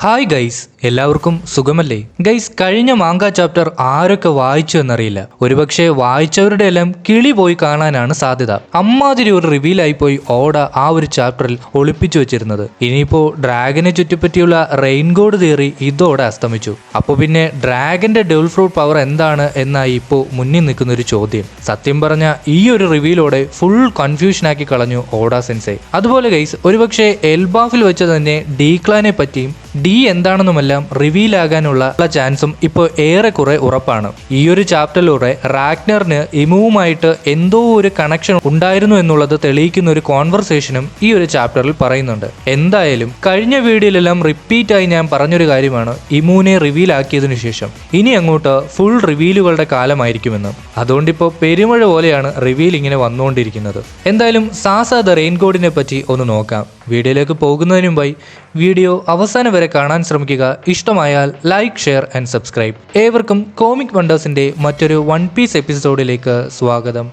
Hi guys, എല്ലാവർക്കും സുഖമല്ലേ? Guys, കഴിഞ്ഞ മാങ്ക ചാപ്റ്റർ ആരൊക്കെ വായിച്ചു എന്നറിയില്ല. ഒരുപക്ഷെ വായിച്ചവരുടെ എല്ലാം കിളി പോയി കാണാനാണ് സാധ്യത. അമ്മാതിരി ഒരു റിവീലായി പോയി ഓട ആ ഒരു ചാപ്റ്ററിൽ ഒളിപ്പിച്ചു വെച്ചിരുന്നത്. ഇനിയിപ്പോ ഡ്രാഗനെ ചുറ്റിപ്പറ്റിയുള്ള റെയിൻഗോഡ് തിയറി ഇതോടെ അസ്തമിച്ചു. അപ്പൊ പിന്നെ ഡ്രാഗന്റെ ഡെവിൾ ഫ്രൂട്ട് പവർ എന്താണ് എന്നായി ഇപ്പോ മുന്നിൽ നിൽക്കുന്ന ഒരു ചോദ്യം. സത്യം പറഞ്ഞ ഈ ഒരു റിവീലോടെ ഫുൾ കൺഫ്യൂഷൻ ആക്കി കളഞ്ഞു ഓഡ സെൻസെ. അതുപോലെ ഗൈസ്, ഒരുപക്ഷെ എൽബാഫിൽ വെച്ച് തന്നെ ഡീക്ലാനെ പറ്റിയും ഡി എന്താണെന്നുമെല്ലാം റിവീൽ ആകാനുള്ള ചാൻസും ഇപ്പോൾ ഏറെക്കുറെ ഉറപ്പാണ്. ഈ ഒരു ചാപ്റ്ററിലൂടെ റാഗ്നറിന് ഇമുവുമായിട്ട് എന്തോ ഒരു കണക്ഷൻ ഉണ്ടായിരുന്നു എന്നുള്ളത് തെളിയിക്കുന്ന ഒരു കോൺവെർസേഷനും ഈ ഒരു ചാപ്റ്ററിൽ പറയുന്നുണ്ട്. എന്തായാലും കഴിഞ്ഞ വീഡിയോയിലെല്ലാം റിപ്പീറ്റായി ഞാൻ പറഞ്ഞൊരു കാര്യമാണ് ഇമുവിനെ റിവീൽ ആക്കിയതിനു ശേഷം ഇനി അങ്ങോട്ട് ഫുൾ റിവീലുകളുടെ കാലമായിരിക്കുമെന്ന്. അതുകൊണ്ടിപ്പോൾ പെരുമഴ പോലെയാണ് റിവീൽ ഇങ്ങനെ വന്നുകൊണ്ടിരിക്കുന്നത്. എന്തായാലും സാസ ദ റെയിൻകോഡിനെ പറ്റി ഒന്ന് നോക്കാം. വീഡിയോയിലേക്ക് പോകുന്നതിന് മുമ്പായി വീഡിയോ അവസാനം വരെ കാണാൻ ശ്രമിക്കുക. ഇഷ്ടമായാൽ ലൈക്ക്, ഷെയർ ആൻഡ് സബ്സ്ക്രൈബ്. ഏവർക്കും കോമിക് വണ്ടേഴ്സിന്റെ മറ്റൊരു വൺ പീസ് എപ്പിസോഡിലേക്ക് സ്വാഗതം.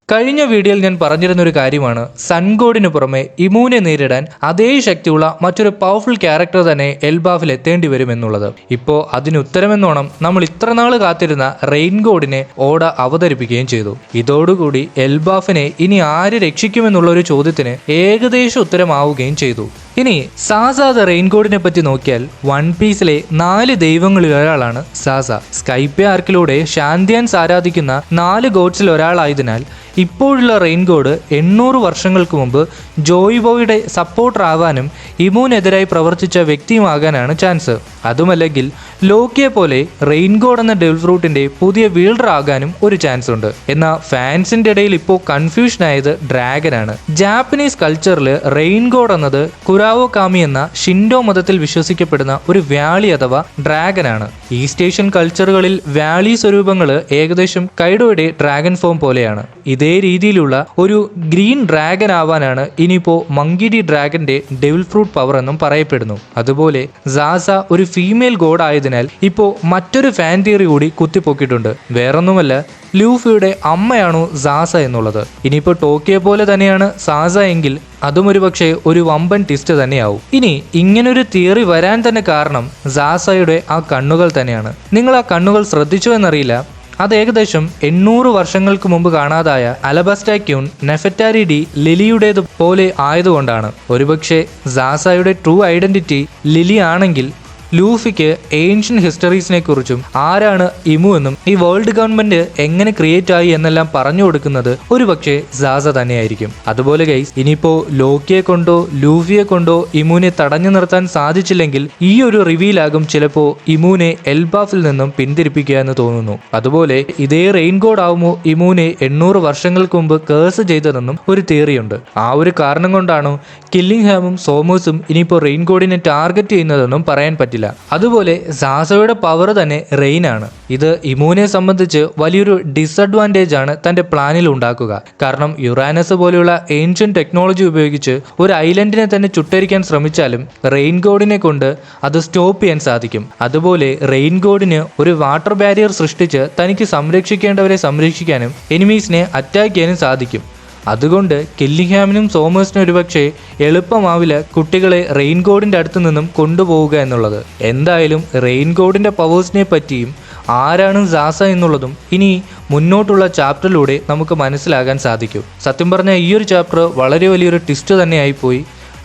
കഴിഞ്ഞ വീഡിയോയിൽ ഞാൻ പറഞ്ഞിരുന്നൊരു കാര്യമാണ്, സൺഗോഡിന് പുറമെ ഇമുവിനെ നേരിടാൻ അതേ ശക്തിയുള്ള മറ്റൊരു പവർഫുൾ ക്യാരക്ടർ തന്നെ എൽബാഫിൽ എത്തേണ്ടി വരുമെന്നുള്ളത്. ഇപ്പോൾ അതിന് ഉത്തരമെന്നോണം നമ്മൾ ഇത്രനാൾ കാത്തിരുന്ന റെയിൻഗോഡിനെ ഓഡ അവതരിപ്പിക്കുകയും ചെയ്തു. ഇതോടുകൂടി എൽബാഫിനെ ഇനി ആര് രക്ഷിക്കുമെന്നുള്ള ഒരു ചോദ്യത്തിന് ഏകദേശം ഉത്തരമാവുകയും ചെയ്തു. ഇനി സാസ ദ റെയിൻകോഡിനെ പറ്റി നോക്കിയാൽ വൺ പീസിലെ 4 ദൈവങ്ങളിൽ ഒരാളാണ് സാസ. സ്കൈപ്പേ ആർക്കിലൂടെ ഷാന്തിയാൻസ് ആരാധിക്കുന്ന 4 ഗോഡ്സിൽ ഒരാളായതിനാൽ ഇപ്പോഴുള്ള റെയിൻകോഡ് 800 വർഷങ്ങൾക്ക് മുമ്പ് ജോയ് ബോയുടെ സപ്പോർട്ടർ ആവാനും ഇമുവിനെതിരായി പ്രവർത്തിച്ച വ്യക്തിയുമാകാനാണ് ചാൻസ്. അതുമല്ലെങ്കിൽ ലോക്കിയെ പോലെ റെയിൻകോഡ് എന്ന ഡെവിൾ ഫ്രൂട്ടിന്റെ പുതിയ വീൽഡർ ആകാനും ഒരു ചാൻസ് ഉണ്ട്. എന്നാൽ ഫാൻസിന്റെ ഇടയിൽ ഇപ്പോൾ കൺഫ്യൂഷൻ ആയത് ഡ്രാഗനാണ്. ജാപ്പനീസ് കൾച്ചറിൽ റെയിൻകോഡ് എന്നത് കുരാവോ കാമി എന്ന ഷിൻഡോ മതത്തിൽ വിശ്വസിക്കപ്പെടുന്ന ഒരു വ്യാളി അഥവാ ഡ്രാഗനാണ്. ഈസ്റ്റ് ഏഷ്യൻ കൾച്ചറുകളിൽ വ്യാളി സ്വരൂപങ്ങൾ ഏകദേശം കൈഡോയുടെ ഡ്രാഗൺ ഫോം പോലെയാണ്. ഇതേ രീതിയിലുള്ള ഒരു ഗ്രീൻ ഡ്രാഗൻ ആവാനാണ് ഇനിയിപ്പോ മങ്കിഡി ഡ്രാഗന്റെ ഡെവിൾ ഫ്രൂട്ട് പവർ എന്നും പറയപ്പെടുന്നു. അതുപോലെ സാസ ഒരു ഫീമെയിൽ ഗോഡ് ആയതിനാൽ ഇപ്പോൾ മറ്റൊരു ഫാൻ തിയറി കൂടി കുത്തിപ്പൊക്കിയിട്ടുണ്ട്. വേറൊന്നുമല്ല, ലൂഫിയുടെ അമ്മയാണോ സാസ എന്നുള്ളത്. ഇനിയിപ്പോൾ ടോക്കിയെ പോലെ തന്നെയാണ് സാസ എങ്കിൽ അതും ഒരു പക്ഷേ ഒരു വമ്പൻ ട്വിസ്റ്റ് തന്നെയാവും. ഇനി ഇങ്ങനൊരു തിയറി വരാൻ തന്നെ കാരണം സാസയുടെ ആ കണ്ണുകൾ തന്നെയാണ്. നിങ്ങൾ ആ കണ്ണുകൾ ശ്രദ്ധിച്ചോ എന്നറിയില്ല. അത് ഏകദേശം 800 വർഷങ്ങൾക്ക് മുമ്പ് കാണാതായ അലബാസ്റ്റാക്യൂൺ നെഫറ്റാരി ഡി ലിലിയുടേത് പോലെ ആയതുകൊണ്ടാണ്. ഒരുപക്ഷെ സാസയുടെ ട്രൂ ഐഡന്റിറ്റി ലിലി ആണെങ്കിൽ ലൂഫിക്ക് ഏൻഷ്യൻ ഹിസ്റ്ററീസിനെ കുറിച്ചും ആരാണ് ഇമു എന്നും ഈ വേൾഡ് ഗവൺമെന്റ് എങ്ങനെ ക്രിയേറ്റ് ആയി എന്നെല്ലാം പറഞ്ഞു കൊടുക്കുന്നത് ഒരുപക്ഷെ സാസ തന്നെയായിരിക്കും. അതുപോലെ ഗൈസ്, ഇനിയിപ്പോ ലോക്കിയെ കൊണ്ടോ ലൂഫിയെ കൊണ്ടോ ഇമുവിനെ തടഞ്ഞു നിർത്താൻ സാധിച്ചില്ലെങ്കിൽ ഈ ഒരു റിവീലാകും ചിലപ്പോ ഇമുവിനെ എൽബാഫിൽ നിന്നും പിന്തിരിപ്പിക്കുക എന്ന് തോന്നുന്നു. അതുപോലെ ഇതേ റെയിൻകോഡ് ആവുമോ ഇമുവിനെ 800 വർഷങ്ങൾക്ക് മുമ്പ് കേഴ്സ് ചെയ്തതെന്നും ഒരു തിയറിയുണ്ട്. ആ ഒരു കാരണം കൊണ്ടാണോ കില്ലിംഗ്ഹാമും സോമേഴ്സും ഇനിയിപ്പോ റെയിൻകോഡിനെ ടാർഗറ്റ് ചെയ്യുന്നതെന്നും പറയാൻ പറ്റില്ല. അതുപോലെ സാസയുടെ പവർ തന്നെ റെയിൻ ആണ്. ഇത് ഇമുവിനെ സംബന്ധിച്ച് വലിയൊരു ഡിസഡ്വാൻറ്റേജ് ആണ് തന്റെ പ്ലാനിൽ ഉണ്ടാക്കുക. കാരണം യുറാനസ് പോലെയുള്ള ഏൻഷ്യൻ ടെക്നോളജി ഉപയോഗിച്ച് ഒരു ഐലൻഡിനെ തന്നെ ചുട്ടരിക്കാൻ ശ്രമിച്ചാലും റെയിൻഗോഡിനെ കൊണ്ട് അത് സ്റ്റോപ്പ് ചെയ്യാൻ സാധിക്കും. അതുപോലെ റെയിൻഗോഡിന് ഒരു വാട്ടർ ബാരിയർ സൃഷ്ടിച്ച് തനിക്ക് സംരക്ഷിക്കേണ്ടവരെ സംരക്ഷിക്കാനും എനിമീസിനെ അറ്റാക്ക് ചെയ്യാനും സാധിക്കും. അതുകൊണ്ട് കില്ലിംഗ്ഹാമിനും സോമേഴ്സിനും ഒരുപക്ഷെ എളുപ്പമാവില്ല കുട്ടികളെ റെയിൻകോഡിന്റെ അടുത്ത് നിന്നും കൊണ്ടുപോവുക എന്നുള്ളത്. എന്തായാലും റെയിൻകോഡിന്റെ പവേഴ്സിനെ പറ്റിയും ആരാണ് സാസ എന്നുള്ളതും ഇനി മുന്നോട്ടുള്ള ചാപ്റ്ററിലൂടെ നമുക്ക് മനസ്സിലാകാൻ സാധിക്കും. സത്യം പറഞ്ഞാൽ ഈ ഒരു ചാപ്റ്റർ വളരെ വലിയൊരു ട്വിസ്റ്റ് തന്നെയായിപ്പോയി.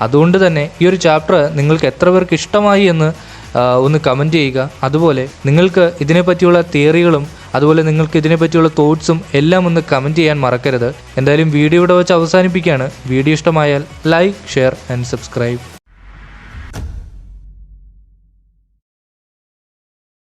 അതുകൊണ്ട് തന്നെ ഈ ഒരു ചാപ്റ്റർ നിങ്ങൾക്ക് എത്ര പേർക്ക് ഇഷ്ടമായി എന്ന് ഒന്ന് കമൻറ്റ് ചെയ്യുക. അതുപോലെ നിങ്ങൾക്ക് ഇതിനെപ്പറ്റിയുള്ള തിയറികളും അതുപോലെ നിങ്ങൾക്ക് ഇതിനെപ്പറ്റിയുള്ള തോട്ട്സും എല്ലാം ഒന്ന് കമൻറ്റ് ചെയ്യാൻ മറക്കരുത്. എന്തായാലും വീഡിയോ ഇവിടെ വെച്ച് അവസാനിപ്പിക്കുകയാണ്. വീഡിയോ ഇഷ്ടമായാൽ ലൈക്ക്, ഷെയർ ആൻഡ് സബ്സ്ക്രൈബ്.